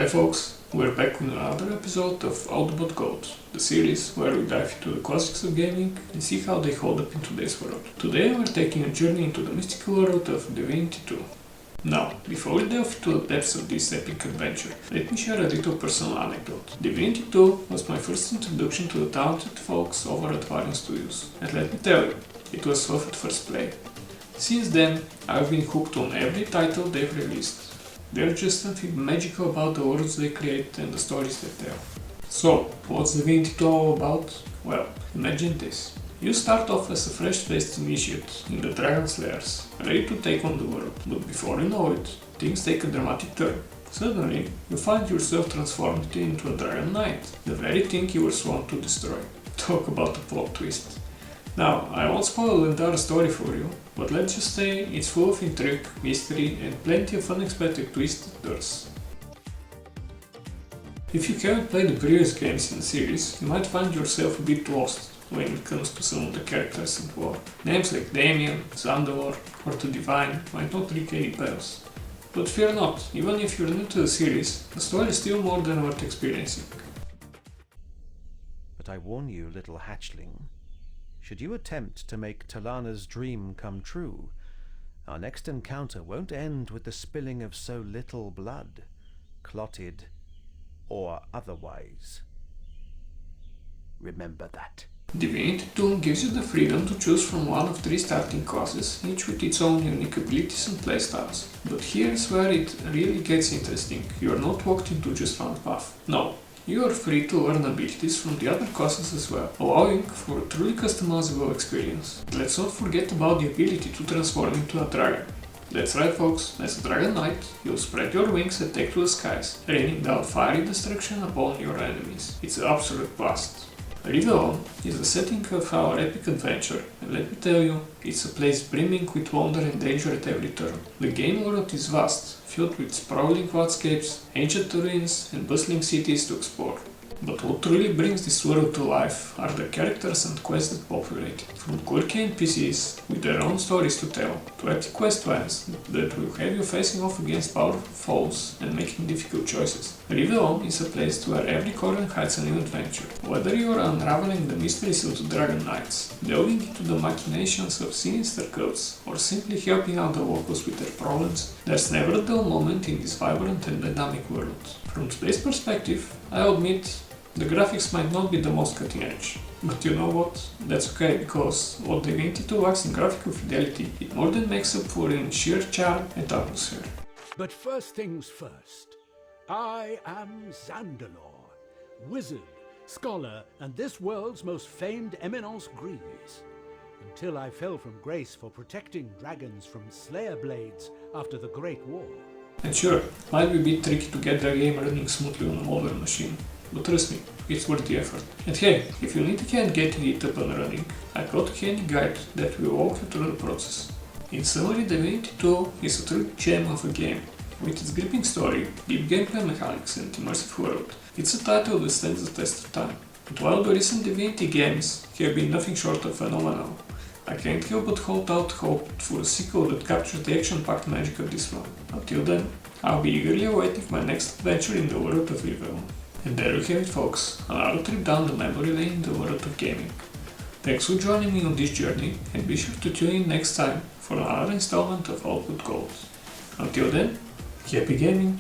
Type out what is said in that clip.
Hi folks, we're back with another episode of Outboard Gold, the series where we dive into the classics of gaming and see how they hold up in today's world. Today we're taking a journey into the mystical world of Divinity 2. Now, before we delve into the depths of this epic adventure, let me share a little personal anecdote. Divinity 2 was my first introduction to the talented folks over at Larian Studios, and let me tell you, it was worth at first play. Since then, I've been hooked on every title they've released. There's just something magical about the worlds they create and the stories they tell. So, what's Divinity 2 all about? Well, imagine this. You start off as a fresh-faced initiate in the Dragon's lairs, ready to take on the world, but before you know it, things take a dramatic turn. Suddenly, you find yourself transformed into a Dragon Knight, the very thing you were sworn to destroy. Talk about a plot twist. Now, I won't spoil the entire story for you, but let's just say it's full of intrigue, mystery and plenty of unexpected twists and turns. If you haven't played the previous games in the series, you might find yourself a bit lost when it comes to some of the characters involved. Names like Damien, Zandalor or the Divine might not ring any bells. But fear not, even if you're new to the series, the story is still more than worth experiencing. But I warn you, little hatchling, should you attempt to make Talana's dream come true, our next encounter won't end with the spilling of so little blood, clotted or otherwise. Remember that. Divinity 2 gives you the freedom to choose from one of 3 starting classes, each with its own unique abilities and playstyles. But here's where it really gets interesting. You are not locked into just one path. No. You are free to learn abilities from the other classes as well, allowing for a truly customizable experience. Let's not forget about the ability to transform into a dragon. That's right folks, as a Dragon Knight, you'll spread your wings and take to the skies, raining down fiery destruction upon your enemies. It's an absolute blast. Rivellon is the setting of our epic adventure, and let me tell you, it's a place brimming with wonder and danger at every turn. The game world is vast, filled with sprawling landscapes, ancient ruins and bustling cities to explore. But what truly brings this world to life are the characters and quests that populate it. From quirky NPCs with their own stories to tell, to epic questlines that will have you facing off against powerful foes and making difficult choices. Rivellon is a place where every corner hides a new adventure. Whether you are unraveling the mysteries of the Dragon Knights, delving into the machinations of sinister cults, or simply helping out the locals with their problems, there's never a dull moment in this vibrant and dynamic world. From today's perspective, I'll admit the graphics might not be the most cutting edge, but you know what? That's okay, because what Divinity 2 lacks in graphical fidelity, it more than makes up for in sheer charm and atmosphere. But first things first, I am Zandalor, wizard, scholar, and this world's most famed eminence grise, until I fell from grace for protecting dragons from Slayer blades after the Great War. And sure, it might be a bit tricky to get the game running smoothly on a modern machine, but trust me, it's worth the effort. And hey, if you need a hand getting it up and running, I've got a handy guide that will walk you through the process. In summary, Divinity 2 is a true gem of a game. With its gripping story, deep gameplay mechanics and immersive world, it's a title that stands the test of time. But while the recent Divinity games have been nothing short of phenomenal, I can't help but hold out hope for a sequel that captures the action-packed magic of this one. Until then, I'll be eagerly awaiting my next adventure in the world of Rivellon. And there you have it folks, another trip down the memory lane in the world of gaming. Thanks for joining me on this journey, and be sure to tune in next time for another installment of Outboard Gold. Until then, happy gaming!